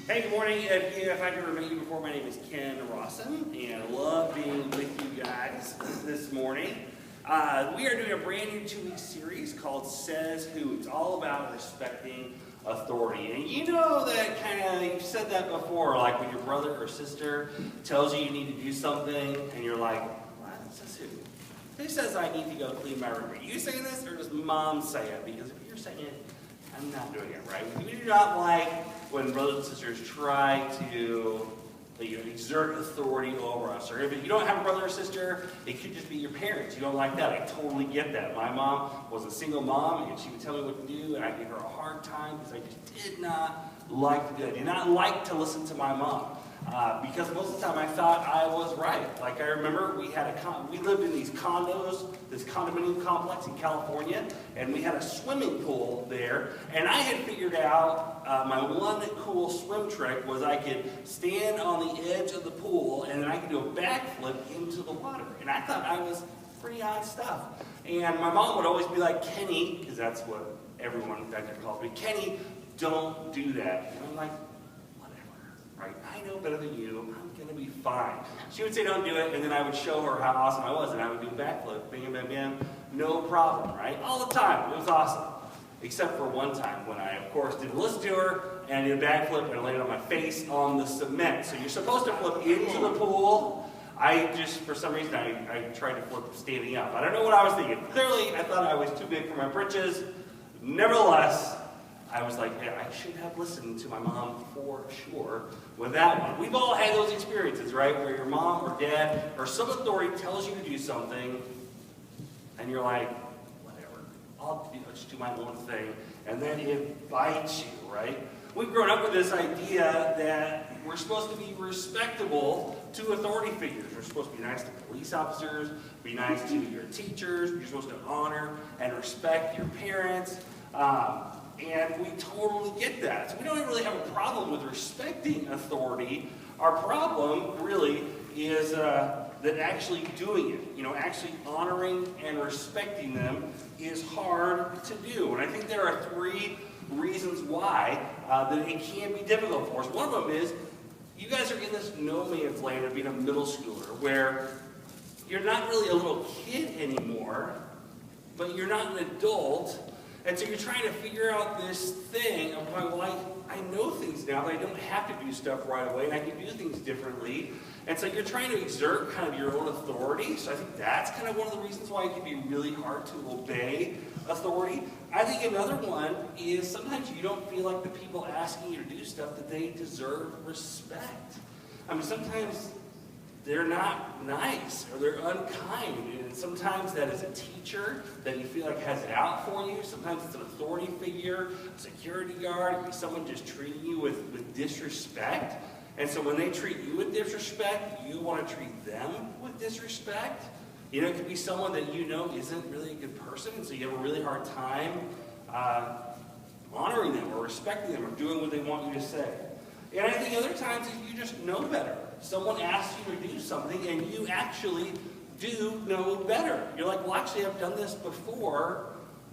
Hey, good morning. If I've never met you before, my name is Ken Rawson, and I love being with you guys this morning. We are doing a brand new 2-week series called Says Who. It's all about respecting authority. And you know that you've said that before, like when your brother or sister tells you you need to do something, and you're like, what? Says who? Who says I need to go clean my room? Are you saying this, or does mom say it? Because if you're saying it, I'm not doing it, right? We do not like when brothers and sisters try to exert authority over us. Or if you don't have a brother or sister, it could just be your parents. You don't like that. I totally get that. My mom was a single mom, and she would tell me what to do, and I gave her a hard time because I just did not like to do it. I did not like to listen to my mom. Because most of the time I thought I was right. Like I remember we lived in these condos, this condominium complex in California, and we had a swimming pool there. And I had figured out my one cool swim trick was I could stand on the edge of the pool and then I could do a backflip into the water. And I thought I was pretty odd stuff. And my mom would always be like, Kenny, because that's what everyone back there calls me, Kenny, don't do that. And I'm like, right? I know better than you. I'm going to be fine. She would say, don't do it, and then I would show her how awesome I was, and I would do a backflip, bam, bam, bam, no problem, right? All the time. It was awesome. Except for one time when I, of course, didn't listen to her, and I did a backflip, and I landed on my face on the cement. So you're supposed to flip into the pool. I just, for some reason, I tried to flip standing up. I don't know what I was thinking. Clearly, I thought I was too big for my britches. Nevertheless, I was like, yeah, I should have listened to my mom for sure with that one. We've all had those experiences, right? Where your mom or dad or some authority tells you to do something, and you're like, whatever, I'll just do my own thing. And then it bites you, right? We've grown up with this idea that we're supposed to be respectable to authority figures. We're supposed to be nice to police officers, be nice to your teachers. You're supposed to honor and respect your parents. And we totally get that. So we don't really have a problem with respecting authority. Our problem really is that actually doing it, actually honoring and respecting them is hard to do. And I think there are 3 reasons why that it can be difficult for us. One of them is you guys are in this no man's land of being a middle schooler where you're not really a little kid anymore, but you're not an adult. And so you're trying to figure out this thing of going, well, I know things now that I don't have to do stuff right away, and I can do things differently. And so you're trying to exert kind of your own authority. So I think that's kind of one of the reasons why it can be really hard to obey authority. I think another one is sometimes you don't feel like the people asking you to do stuff that they deserve respect. I mean, sometimes they're not nice or they're unkind. And sometimes that is a teacher that you feel like has it out for you. Sometimes it's an authority figure, a security guard. It could be someone just treating you with disrespect. And so when they treat you with disrespect, you want to treat them with disrespect. It could be someone that you know isn't really a good person, and so you have a really hard time honoring them or respecting them or doing what they want you to say. And I think other times you just know better. Someone asks you to do something and you actually do know better. You're like, well, actually, I've done this before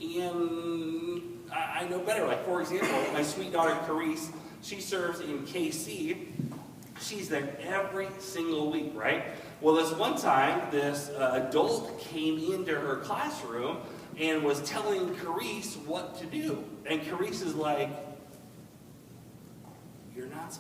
and I know better. Like, for example, my sweet daughter, Carice, she serves in KC. She's there every single week, right? Well, this one time, this adult came into her classroom and was telling Carice what to do. And Carice is like, you're not,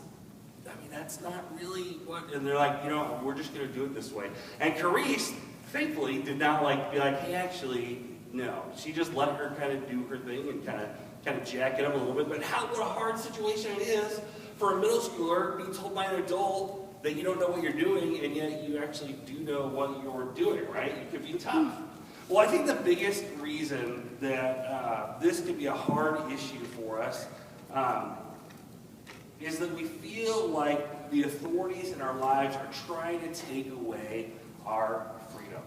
that's not really what, and they're like, we're just going to do it this way. And Carice, thankfully, did not be like, hey, actually, no. She just let her kind of do her thing and kind of jack it up a little bit. But what a hard situation it is for a middle schooler being told by an adult that you don't know what you're doing, and yet you actually do know what you're doing, right? It could be tough. Well, I think the biggest reason that this could be a hard issue for us is that we feel like the authorities in our lives are trying to take away our freedom.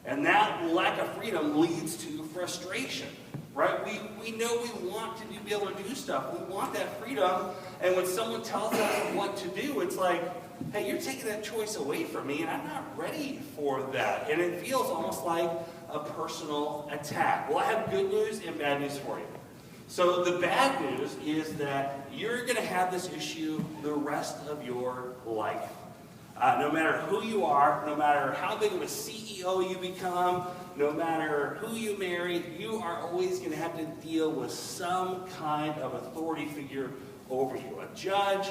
And that lack of freedom leads to frustration, right? We know we want to be able to do stuff. We want that freedom. And when someone tells us what to do, it's like, hey, you're taking that choice away from me, and I'm not ready for that. And it feels almost like a personal attack. Well, I have good news and bad news for you. So the bad news is that you're going to have this issue the rest of your life. No matter who you are, no matter how big of a CEO you become, no matter who you marry, you are always going to have to deal with some kind of authority figure over you. A judge,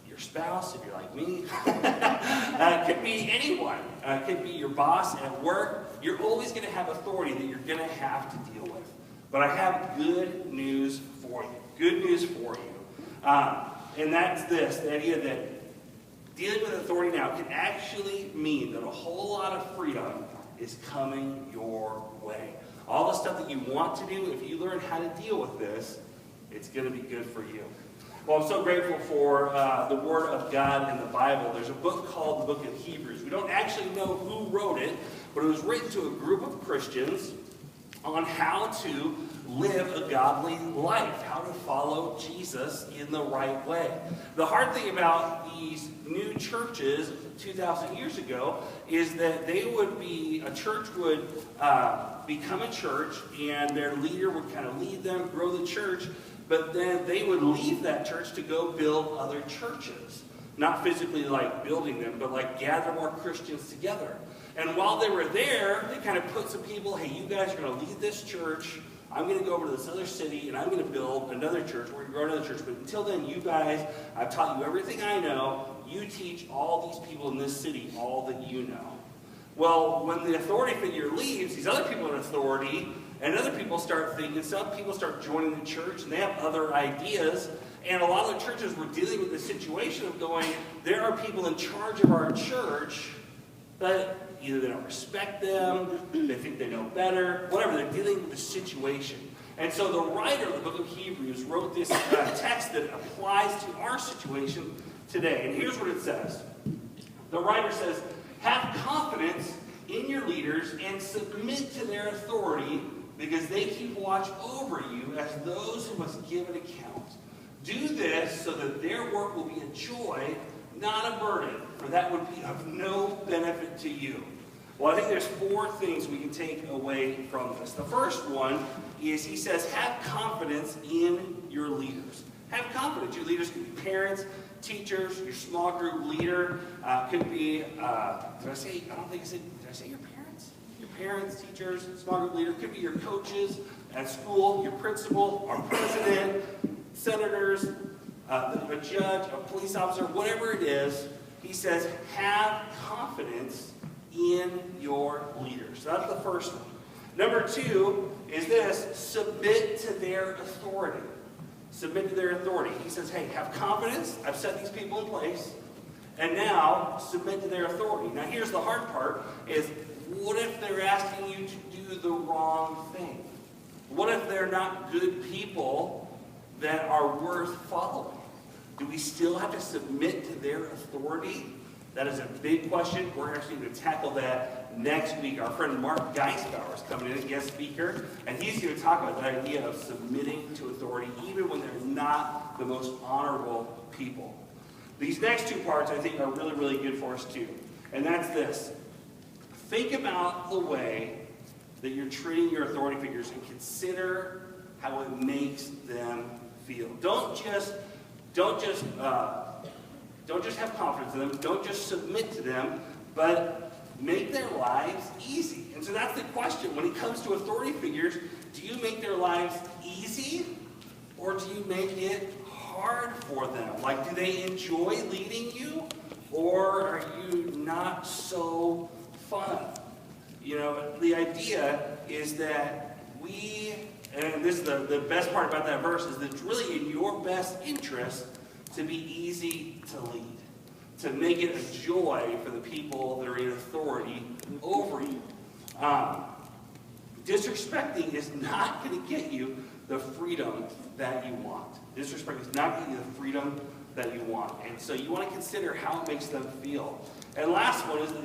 your spouse, if you're like me. It could be anyone. It could be your boss at work. You're always going to have authority that you're going to have to deal with. But I have good news for you. Good news for you. And that's this, the idea that dealing with authority now can actually mean that a whole lot of freedom is coming your way. All the stuff that you want to do, if you learn how to deal with this, it's going to be good for you. Well, I'm so grateful for the Word of God in the Bible. There's a book called the Book of Hebrews. We don't actually know who wrote it, but it was written to a group of Christians on how to live a godly life, how to follow Jesus in the right way. The hard thing about these new churches 2,000 years ago is that a church would become a church, and their leader would kind of lead them, grow the church, but then they would leave that church to go build other churches. Not physically like building them, but like gather more Christians together. And while they were there, they kind of put some people, hey, you guys are going to lead this church. I'm going to go over to this other city, and I'm going to build another church. We're going to grow another church. But until then, you guys, I've taught you everything I know. You teach all these people in this city all that you know. Well, when the authority figure leaves, these other people in authority, and other people start thinking, some people start joining the church, and they have other ideas. And a lot of the churches were dealing with the situation of going, there are people in charge of our church, but either they don't respect them, they think they know better, whatever, they're dealing with the situation. And so the writer of the book of Hebrews wrote this text that applies to our situation today. And here's what it says. The writer says, have confidence in your leaders and submit to their authority because they keep watch over you as those who must give an account. Do this so that their work will be a joy, not a burden, for that would be of no benefit to you. Well, I think there's 4 things we can take away from this. The first one is he says, have confidence in your leaders. Have confidence. Your leaders can be parents, teachers, your small group leader. Could be, did I say your parents? Your parents, teachers, small group leader. Could be your coaches at school, your principal, our president, senators, a judge, a police officer, whatever it is. He says, have confidence in your leaders. That's the first one. Number 2 is this, submit to their authority. Submit to their authority. He says, hey, have confidence. I've set these people in place. And now, submit to their authority. Now, here's the hard part, is what if they're asking you to do the wrong thing? What if they're not good people that are worth following? Do we still have to submit to their authority? That is a big question. We're actually going to tackle that next week. Our friend Mark Geisbauer is coming in as guest speaker, and he's going to talk about the idea of submitting to authority, even when they're not the most honorable people. These next 2 parts, I think, are really, really good for us, too. And that's this. Think about the way that you're treating your authority figures and consider how it makes them feel. Don't just have confidence in them. Don't just submit to them, but make their lives easy. And so that's the question. When it comes to authority figures, do you make their lives easy, or do you make it hard for them? Like, do they enjoy leading you, or are you not so fun? You know, the idea is that and this is the best part about that verse, is that it's really in your best interest to be easy to lead, to make it a joy for the people that are in authority over you. Disrespecting is not going to get you the freedom that you want. Disrespect is not getting you the freedom that you want. And so you want to consider how it makes them feel. And last one is that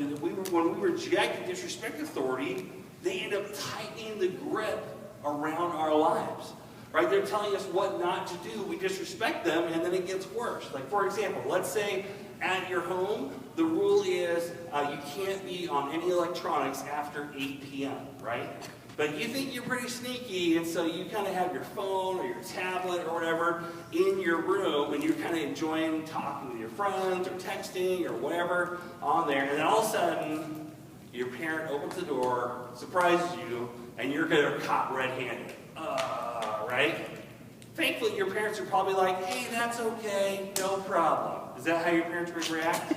when we reject and disrespect authority, they end up tightening the grip around our lives. Right? They're telling us what not to do. We disrespect them, and then it gets worse. Like, for example, let's say at your home, the rule is you can't be on any electronics after 8 p.m., right? But you think you're pretty sneaky, and so you kind of have your phone or your tablet or whatever in your room, and you're kind of enjoying talking with your friends or texting or whatever on there, and then all of a sudden, your parent opens the door, surprises you, and you're going to caught red-handed. Right? Thankfully, your parents are probably like, hey, that's okay, no problem. Is that how your parents would react?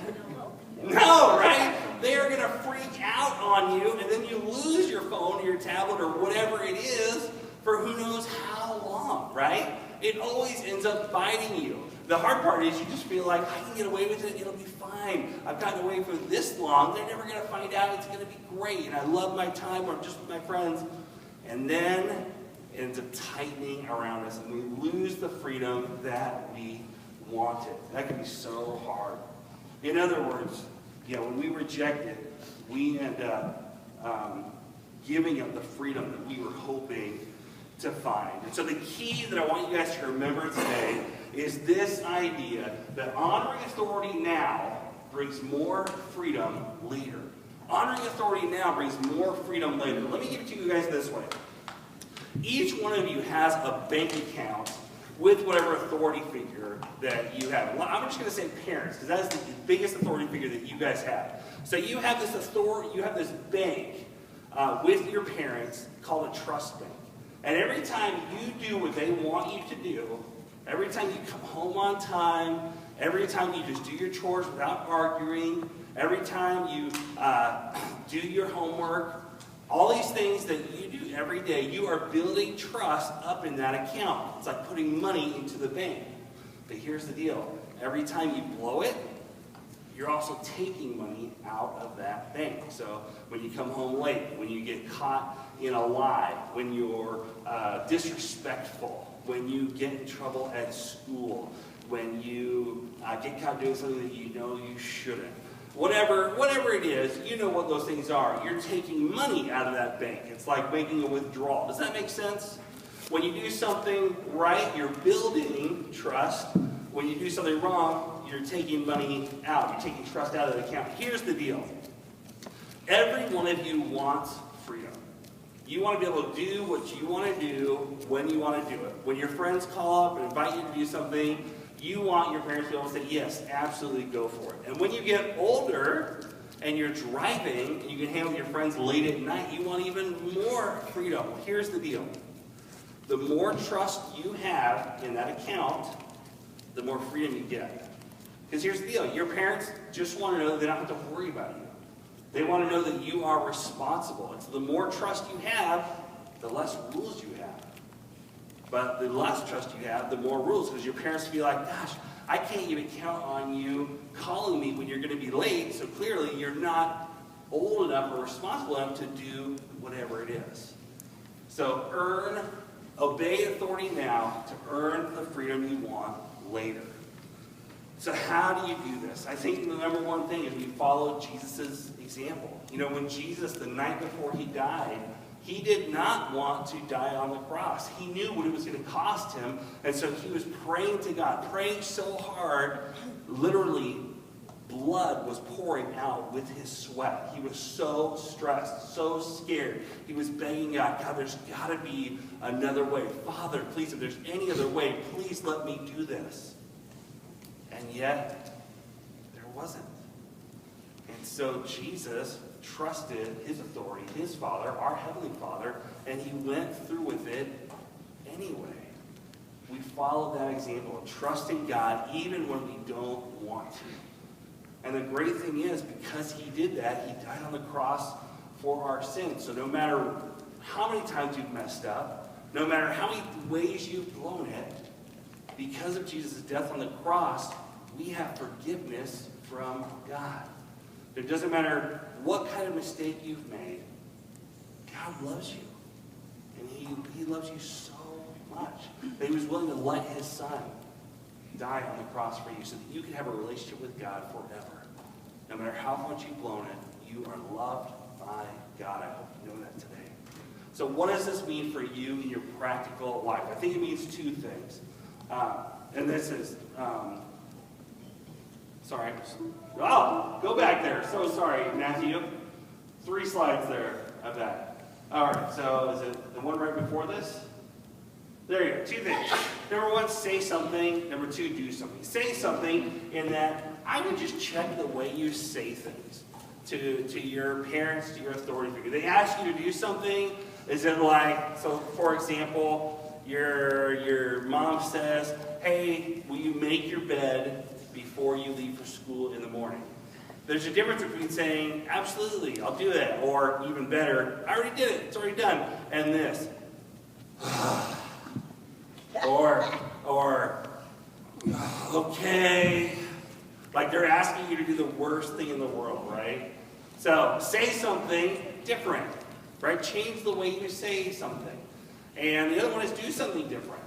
No, right? They are going to freak out on you, and then you lose your phone or your tablet or whatever it is for who knows how long, right? It always ends up biting you. The hard part is you just feel like, I can get away with it, it'll be fine. I've gotten away for this long, they're never going to find out, it's going to be great, and I love my time where I'm just with my friends. And then it ends up tightening around us, and we lose the freedom that we wanted. That can be so hard. In other words, when we reject it, we end up giving up the freedom that we were hoping to find. And so the key that I want you guys to remember today is this idea that honoring authority now brings more freedom later. Honoring authority now brings more freedom later. Let me give it to you guys this way. Each one of you has a bank account with whatever authority figure that you have. I'm just going to say parents, because that's the biggest authority figure that you guys have. So you have this authority, you have this bank with your parents called a trust bank. And every time you do what they want you to do, every time you come home on time, every time you just do your chores without arguing, every time you do your homework, all these things that you do every day, you are building trust up in that account. It's like putting money into the bank. But here's the deal. Every time you blow it, you're also taking money out of that bank. So when you come home late, when you get caught in a lie, when you're disrespectful, when you get in trouble at school, when you get caught doing something that you know you shouldn't, whatever it is, you know what those things are. You're taking money out of that bank. It's like making a withdrawal. Does that make sense? When you do something right, you're building trust. When you do something wrong, you're taking money out. You're taking trust out of the account. Here's the deal. Every one of you wants freedom. You want to be able to do what you want to do when you want to do it. When your friends call up and invite you to do something, you want your parents to be able to say, yes, absolutely go for it. And when you get older and you're driving and you can hang with your friends late at night, you want even more freedom. Well, here's the deal. The more trust you have in that account, the more freedom you get. Because here's the deal. Your parents just want to know that they don't have to worry about you. They want to know that you are responsible. And so the more trust you have, the less rules you have. But the less trust you have, the more rules. Because your parents feel like, gosh, I can't even count on you calling me when you're going to be late. So clearly you're not old enough or responsible enough to do whatever it is. So obey authority now to earn the freedom you want later. So how do you do this? I think the number one thing is we follow Jesus' example. When Jesus, the night before he died, he did not want to die on the cross. He knew what it was going to cost him, and so he was praying to God, praying so hard, literally blood was pouring out with his sweat. He was so stressed, so scared. He was begging God, there's got to be another way. Father, please, if there's any other way, please let me do this. And yet, there wasn't. And so Jesus trusted his authority, his Father, our Heavenly Father, and he went through with it anyway. We follow that example of trusting God even when we don't want to. And the great thing is, because he did that, he died on the cross for our sins. So no matter how many times you've messed up, no matter how many ways you've blown it, because of Jesus' death on the cross, we have forgiveness from God. It doesn't matter what kind of mistake you've made, God loves you. And he loves you so much that he was willing to let his son die on the cross for you so that you can have a relationship with God forever. No matter how much you've blown it, you are loved by God. I hope you know that today. So what does this mean for you in your practical life? I think it means two things. And this is, sorry. Oh, go back there. So sorry, Matthew. 3 slides there, I bet. All right, so is it the one right before this? There you go, 2 things. Number 1, say something. Number 2, do something. Say something in that I would just check the way you say things to your parents, to your authority figure. They ask you to do something. Is it like, so for example, your mom says, hey, will you make your bed before you leave for school in the morning? There's a difference between saying, absolutely, I'll do that, or even better, I already did it, it's already done, and this. or, okay. Like they're asking you to do the worst thing in the world, right? So say something different, right? Change the way you say something. And the other one is do something different.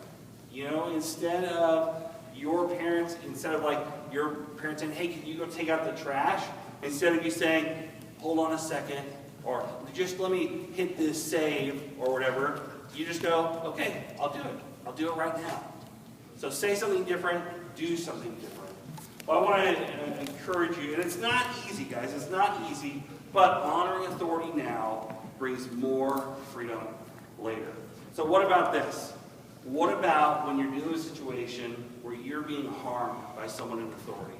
You know, instead of your parents saying, hey, can you go take out the trash? Instead of you saying, hold on a second, or just let me hit this save, or whatever, you just go, okay, I'll do it. I'll do it right now. So say something different, do something different. Well, I want to encourage you, and it's not easy, guys, it's not easy, but honoring authority now brings more freedom later. So what about this? What about when you're dealing with a situation where you're being harmed by someone in authority?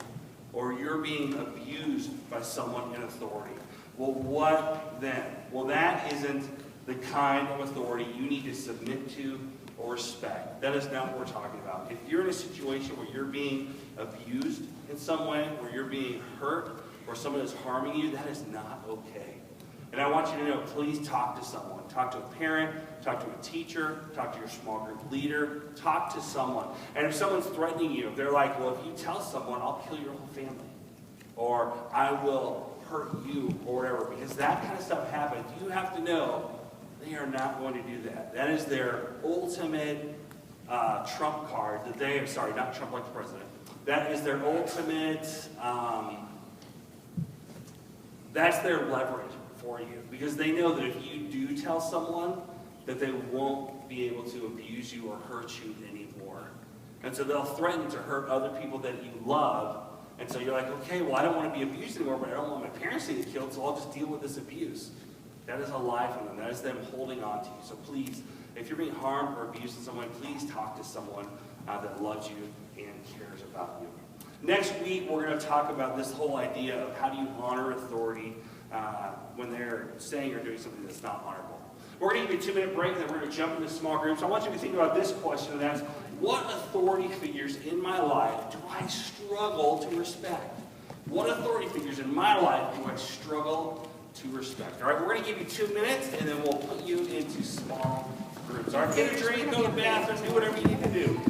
Or you're being abused by someone in authority? Well, what then? Well, that isn't the kind of authority you need to submit to or respect. That is not what we're talking about. If you're in a situation where you're being abused in some way, where you're being hurt, or someone is harming you, that is not okay. And I want you to know, please talk to someone. Talk to a parent, talk to a teacher, talk to your small group leader, talk to someone. And if someone's threatening you, if they're like, well, if you tell someone, I'll kill your whole family. Or I will hurt you, or whatever. Because that kind of stuff happens. You have to know they are not going to do that. That is their ultimate trump card that they are, sorry, not Trump like the president. That is their ultimate, that's their leverage for you. Because they know that if you do tell someone, that they won't be able to abuse you or hurt you anymore. And so they'll threaten to hurt other people that you love. And so you're like, okay, well, I don't want to be abused anymore, but I don't want my parents to get killed, so I'll just deal with this abuse. That is a lie from them. That is them holding on to you. So please, if you're being harmed or abused in some way, please talk to someone that loves you and cares about you. Next week, we're going to talk about this whole idea of how do you honor authority when they're saying or doing something that's not honorable. We're going to give you a 2-minute break, then we're going to jump into small groups. I want you to think about this question, and that's, what authority figures in my life do I struggle to respect? What authority figures in my life do I struggle to respect? All right, we're going to give you 2 minutes, and then we'll put you into small groups. All right, get a drink, go to the bathroom, do whatever you need to do.